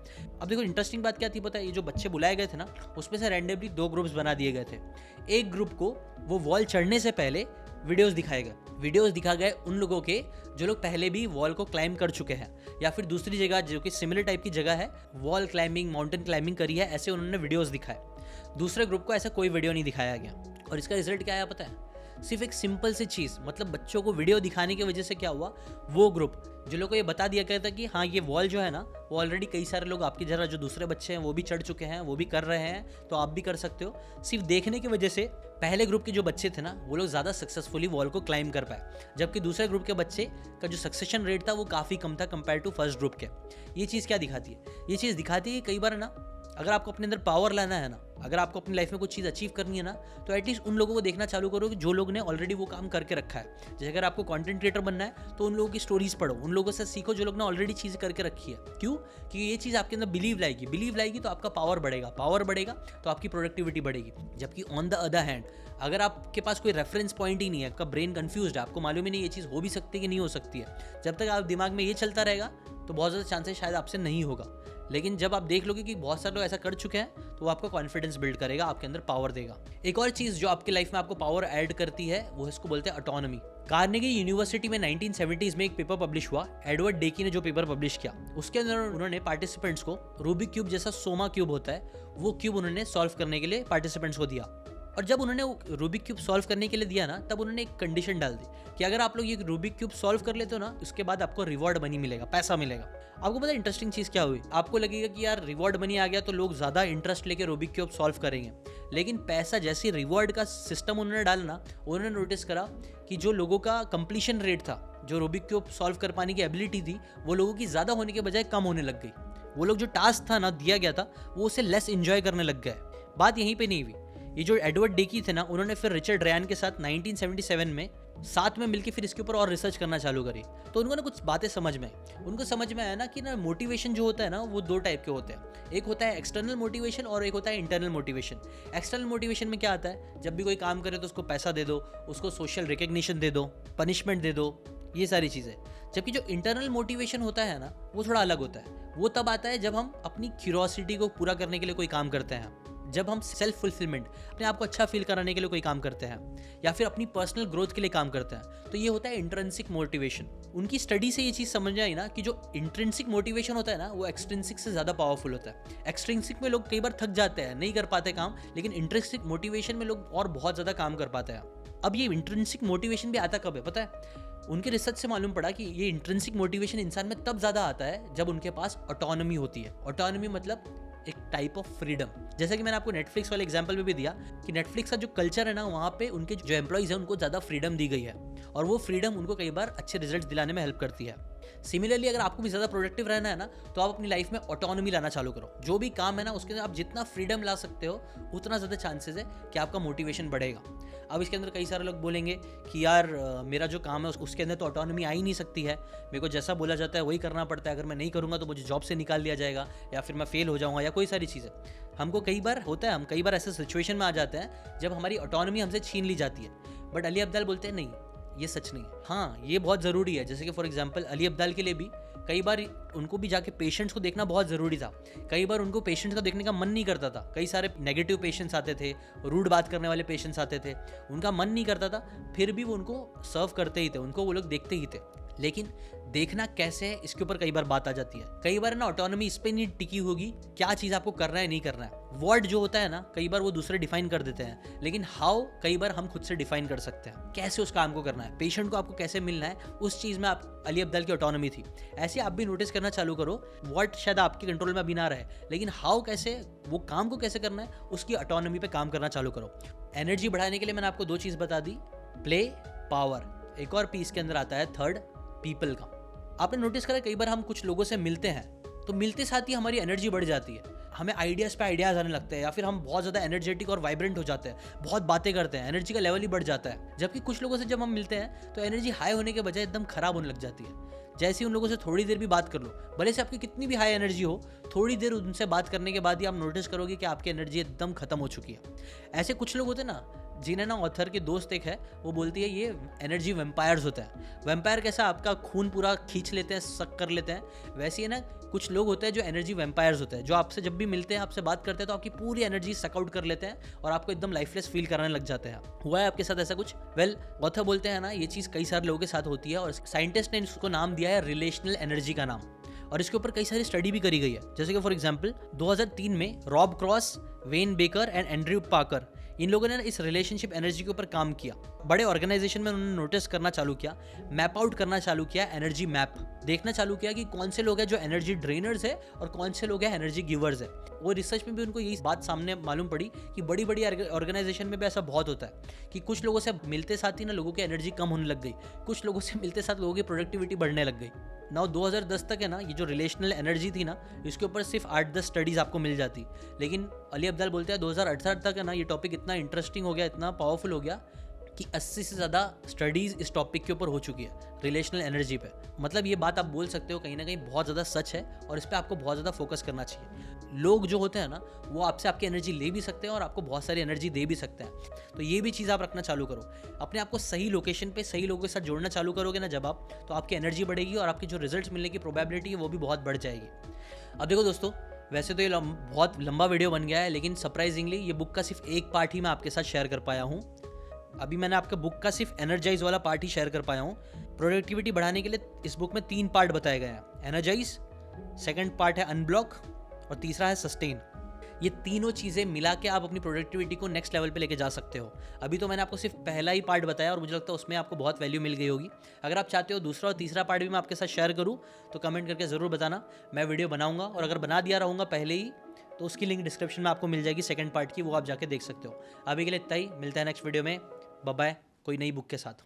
अब देखो इंटरेस्टिंग बात क्या थी पता है, ये जो बच्चे बुलाए गए थे ना उसमें से रैंडमली 2 ग्रुप्स बना दिए गए थे। एक ग्रुप को वो वॉल चढ़ने से पहले वीडियोस दिखाए गए। वीडियोस दिखा गए उन लोगों के जो लोग पहले भी वॉल को क्लाइंब कर चुके हैं या फिर दूसरी जगह जो कि सिमिलर टाइप की जगह है वॉल क्लाइंबिंग, माउंटेन क्लाइंबिंग करी है, ऐसे उन्होंने वीडियोस दिखाए। दूसरे ग्रुप को ऐसा कोई वीडियो नहीं दिखाया गया और इसका रिजल्ट क्या आया पता है, सिर्फ एक सिंपल सी चीज़, मतलब बच्चों को वीडियो दिखाने की वजह से क्या हुआ, वो ग्रुप जो लोगों को ये बता दिया गया था कि हाँ ये वॉल जो है ना वो ऑलरेडी कई सारे लोग आपकी जरा जो दूसरे बच्चे हैं वो भी चढ़ चुके हैं, वो भी कर रहे हैं, तो आप भी कर सकते हो। सिर्फ देखने की वजह से पहले ग्रुप के जो बच्चे थे ना वो लोग ज़्यादा सक्सेसफुली वॉल को क्लाइंब कर पाए, जबकि दूसरे ग्रुप के बच्चे का जो सक्सेशन रेट था वो काफ़ी कम था कंपेयर टू फर्स्ट ग्रुप के। ये चीज़ क्या दिखाती है, ये चीज़ दिखाती है कई बार ना अगर आपको अपने अंदर पावर लाना है ना, अगर आपको अपनी लाइफ में कुछ चीज़ अचीव करनी है ना, तो एटलीस्ट उन लोगों को देखना चालू करो कि जो लोग ने ऑलरेडी वो काम करके रखा है। जैसे अगर आपको कंटेंट क्रिएटर बनना है तो उन लोगों की स्टोरीज पढ़ो, उन लोगों से सीखो जो लोग ने ऑलरेडी चीज़ करके रखी है। क्यों? क्योंकि ये चीज़ आपके अंदर बिलीव लाएगी तो आपका पावर बढ़ेगा तो आपकी प्रोडक्टिविटी बढ़ेगी। जबकि ऑन द अदर हैंड अगर आपके पास कोई रेफरेंस पॉइंट ही नहीं है, आपका ब्रेन कंफ्यूज्ड है, आपको मालूम ही नहीं ये चीज़ हो भी सकती है कि नहीं हो सकती है, जब तक आप दिमाग में ये चलता रहेगा तो बहुत ज़्यादा चांसेस शायद आपसे नहीं होगा। लेकिन जब आप देख लोगे कि बहुत सारे लोग ऐसा कर चुके हैं तो वो आपका कॉन्फिडेंस बिल्ड करेगा, आपके अंदर पावर देगा। एक और चीज़ जो आपकी लाइफ में आपको पावर ऐड करती है वो इसको बोलते हैं ऑटोनॉमी। कार्नेगी यूनिवर्सिटी में 1970s में एक पेपर पब्लिश हुआ, एडवर्ड डेकी ने जो पेपर पब्लिश किया उसके अंदर उन्होंने पार्टिसिपेंट्स को रूबिक क्यूब जैसा सोमा क्यूब होता है वो क्यूब उन्होंने सॉल्व करने के लिए पार्टिसिपेंट्स को दिया। और जब उन्होंने रूबिक क्यूब सॉल्व करने के लिए दिया ना तब उन्होंने एक कंडीशन डाल दी कि अगर आप लोग ये रूबिक क्यूब सॉल्व कर लेते हो ना उसके बाद आपको रिवॉर्ड मनी मिलेगा, पैसा मिलेगा। आपको पता है इंटरेस्टिंग चीज़ क्या हुई, आपको लगेगा कि यार रिवॉर्ड मनी आ गया तो लोग ज़्यादा इंटरेस्ट लेके रूबिक क्यूब सॉल्व करेंगे, लेकिन पैसा जैसे रिवॉर्ड का सिस्टम उन्होंने डालना उन्होंने नोटिस करा कि जो लोगों का कंप्लीशन रेट था, जो रूबिक क्यूब सॉल्व कर पाने की एबिलिटी थी, वो लोगों की ज़्यादा होने के बजाय कम होने लग गई। वो लोग जो टास्क था ना दिया गया था वो उसे लेस इंजॉय करने लग गए। बात यहीं पे नहीं हुई, ये जो एडवर्ड डेकी थे ना उन्होंने फिर रिचर्ड रैन के साथ 1977 में साथ में मिलकर फिर इसके ऊपर और रिसर्च करना चालू करी। तो उनको ना कुछ बातें समझ में आई, उनको समझ में आया ना कि ना मोटिवेशन जो होता है ना वो 2 टाइप के होते हैं, एक होता है एक्सटर्नल मोटिवेशन और एक होता है इंटरनल मोटिवेशन। एक्सटर्नल मोटिवेशन में क्या आता है, जब भी कोई काम करे तो उसको पैसा दे दो, उसको सोशल रिकग्निशन दे दो, पनिशमेंट दे दो, ये सारी चीज़ें। जबकि जो इंटरनल मोटिवेशन होता है ना वो थोड़ा अलग होता है, वो तब आता है जब हम अपनी क्यूरियोसिटी को पूरा करने के लिए कोई काम करते हैं, जब हम सेल्फ फुलफिलमेंट अपने आप को अच्छा फील कराने के लिए कोई काम करते हैं या फिर अपनी पर्सनल ग्रोथ के लिए काम करते हैं, तो ये होता है इंट्रिंसिक मोटिवेशन। उनकी स्टडी से ये चीज़ समझ आई ना कि जो इंट्रिंसिक मोटिवेशन होता है ना वो एक्सट्रिंसिक से ज़्यादा पावरफुल होता है। एक्सट्रिंसिक में लोग कई बार थक जाते हैं, नहीं कर पाते काम, लेकिन इंट्रिंसिक मोटिवेशन में लोग और बहुत ज़्यादा काम कर पाते हैं। अब ये इंट्रिंसिक मोटिवेशन भी आता कब है पता है, उनके रिसर्च से मालूम पड़ा कि ये इंट्रिंसिक मोटिवेशन इंसान में तब ज़्यादा आता है जब उनके पास ऑटोनॉमी होती है। ऑटोनॉमी मतलब एक टाइप ऑफ फ्रीडम। जैसे कि मैंने आपको नेटफ्लिक्स वाले एग्जांपल में भी दिया कि नेटफ्लिक्स का जो कल्चर है ना वहाँ पे उनके जो एम्प्लॉइज़ हैं उनको ज़्यादा फ्रीडम दी गई है और वो फ्रीडम उनको कई बार अच्छे रिजल्ट दिलाने में हेल्प करती है। सिमिलरली अगर आपको भी ज़्यादा प्रोडक्टिव रहना है ना तो आप अपनी लाइफ में ऑटोनॉमी लाना चालू करो। जो भी काम है ना उसके अंदर आप जितना फ्रीडम ला सकते हो उतना ज़्यादा चांसेस है कि आपका मोटिवेशन बढ़ेगा। अब इसके अंदर कई सारे लोग बोलेंगे कि यार मेरा जो काम है उसके अंदर तो ऑटोनॉमी आ ही नहीं सकती है, मेरे को जैसा बोला जाता है वही करना पड़ता है, अगर मैं नहीं करूँगा तो मुझे जॉब से निकाल दिया जाएगा या फिर मैं फेल हो जाऊँगा या कोई सारी चीज़ें। हमको कई बार होता है, हम कई बार ऐसे सिचुएशन में आ जाते हैं जब हमारी ऑटोनॉमी हमसे छीन ली जाती है। बट अली अब्दाल बोलते हैं नहीं, ये सच नहीं है। हाँ, ये बहुत ज़रूरी है। जैसे कि फॉर एग्जांपल अली अब्दाल के लिए भी कई बार उनको भी जाके पेशेंट्स को देखना बहुत ज़रूरी था। कई बार उनको पेशेंट्स का देखने का मन नहीं करता था। कई सारे नेगेटिव पेशेंट्स आते थे, रूड बात करने वाले पेशेंट्स आते थे, उनका मन नहीं करता था, फिर भी वो उनको सर्व करते ही थे, उनको वो लोग देखते ही थे। लेकिन देखना कैसे है, इसके ऊपर कई बार बात आ जाती है। कई बार ना ऑटोनॉमी इस पे नहीं टिकी होगी, क्या चीज़ आपको करना है नहीं करना है। वर्ड जो होता है ना, कई बार वो दूसरे डिफाइन कर देते हैं, लेकिन हाउ कई बार हम खुद से डिफाइन कर सकते हैं। कैसे उस काम को करना है, पेशेंट को आपको कैसे मिलना है, उस चीज़ में आप अली अब्दाल की ऑटोनॉमी थी। ऐसे आप भी नोटिस करना चालू करो। वर्ड शायद आपके कंट्रोल में अभी ना रहे, लेकिन हाउ कैसे वो काम को कैसे करना है, उसकी ऑटोनॉमी पे काम करना चालू करो। एनर्जी बढ़ाने के लिए मैंने आपको 2 चीज़ बता दी, प्ले, पावर। एक और पीस के अंदर आता है थर्ड, पीपल का। आपने नोटिस करा कई बार हम कुछ लोगों से मिलते हैं तो मिलते साथ ही हमारी एनर्जी बढ़ जाती है, हमें आइडियाज़ पे आइडियाज़ आने लगते हैं, या फिर हम बहुत ज़्यादा एनर्जेटिक और वाइब्रेंट हो जाते हैं, बहुत बातें करते हैं, एनर्जी का लेवल ही बढ़ जाता है। जबकि कुछ लोगों से जब हम मिलते हैं तो एनर्जी हाई होने के बजाय एकदम खराब होने लग जाती है। जैसे ही उन लोगों से थोड़ी देर भी बात कर लो, भले से आपकी कितनी भी हाई एनर्जी हो, थोड़ी देर उनसे बात करने के बाद ही आप नोटिस करोगे कि आपकी एनर्जी एकदम खत्म हो चुकी है। ऐसे कुछ लोग होते हैं ना, जिन्हें ना ऑथर के दोस्त एक है, वो बोलती है ये एनर्जी वेम्पायर्स होता है। वेम्पायर कैसा, आपका खून पूरा खींच लेते हैं, सक कर लेते हैं। वैसे ही ना कुछ लोग होते हैं जो एनर्जी वेम्पायर्स होते हैं, जो आपसे जब भी मिलते हैं, आपसे बात करते हैं तो आपकी पूरी एनर्जी सक आउट कर लेते हैं और आपको एकदम लाइफलेस फील कराने लग जाते हैं। हुआ है आपके साथ ऐसा कुछ? वेल, ऑथर बोलते हैं ना, ये चीज़ कई सारे लोगों के साथ होती है और साइंटिस्ट ने इसको नाम दिया है रिलेशनल एनर्जी का नाम। और इसके ऊपर कई सारी स्टडी भी करी गई है। जैसे कि फॉर एग्जांपल 2003 में Rob Cross, Wayne Baker and Andrew Parker, इन लोगों ने इस रिलेशनशिप एनर्जी के ऊपर काम किया। बड़े ऑर्गेनाइजेशन में उन्होंने नोटिस करना चालू किया, मैप आउट करना चालू किया, एनर्जी मैप देखना चालू किया कि कौन से लोग हैं जो एनर्जी ड्रेनर्स है और कौन से लोग हैं एनर्जी गिवर्स है। वो रिसर्च में भी उनको यही बात सामने मालूम पड़ी कि बड़ी बड़ी ऑर्गेनाइजेशन में भी ऐसा बहुत होता है कि कुछ लोगों से मिलते साथ ही ना लोगों की एनर्जी कम होने लग गई, कुछ लोगों से मिलते साथ लोगों की प्रोडक्टिविटी बढ़ने लग गई। ना 2010 तक है ना, ये जो रिलेशनल एनर्जी थी ना, इसके ऊपर सिर्फ 8-10 स्टडीज़ आपको मिल जाती। लेकिन अली अब्दाल बोलते हैं 2018 तक है ना, ये टॉपिक इतना इंटरेस्टिंग हो गया, इतना पावरफुल हो गया कि 80 से ज़्यादा स्टडीज़ इस टॉपिक के ऊपर हो चुकी है, रिलेशनल एनर्जी पे। मतलब ये बात आप बोल सकते हो कहीं ना कहीं बहुत ज़्यादा सच है और इस पर आपको बहुत ज़्यादा फोकस करना चाहिए। लोग जो होते हैं ना, वो आपसे आपकी एनर्जी ले भी सकते हैं और आपको बहुत सारी एनर्जी दे भी सकते हैं। तो ये भी चीज़ आप रखना चालू करो। अपने आप को सही लोकेशन पे सही लोगों के साथ जोड़ना चालू करोगे ना जब आप, तो आपकी एनर्जी बढ़ेगी और आपकी जो रिजल्ट्स मिलने की प्रोबेबिलिटी है वो भी बहुत बढ़ जाएगी। अब देखो दोस्तों, वैसे तो ये बहुत लंबा वीडियो बन गया है, लेकिन सरप्राइजिंगली ये बुक का सिर्फ एक पार्ट ही मैं आपके साथ शेयर कर पाया हूँ। अभी मैंने आपके बुक का सिर्फ एनर्जाइज वाला पार्ट ही शेयर कर पाया हूँ। प्रोडक्टिविटी बढ़ाने के लिए इस बुक में 3 पार्ट बताए गए हैं, एनर्जाइज, सेकंड पार्ट है अनब्लॉक और तीसरा है सस्टेन। ये तीनों चीज़ें मिला के आप अपनी प्रोडक्टिविटी को नेक्स्ट लेवल पे लेके जा सकते हो। अभी तो मैंने आपको सिर्फ पहला ही पार्ट बताया और मुझे लगता है उसमें आपको बहुत वैल्यू मिल गई होगी। अगर आप चाहते हो दूसरा और तीसरा पार्ट भी मैं आपके साथ शेयर करूँ तो कमेंट करके ज़रूर बताना, मैं वीडियो बनाऊंगा। और अगर बना दिया रहूँगा पहले ही तो उसकी लिंक डिस्क्रिप्शन में आपको मिल जाएगी सेकंड पार्ट की, वो आप जाके देख सकते हो। अभी के लिए इतना ही, मिलता है नेक्स्ट वीडियो में। बाय बाय, कोई नई बुक के साथ।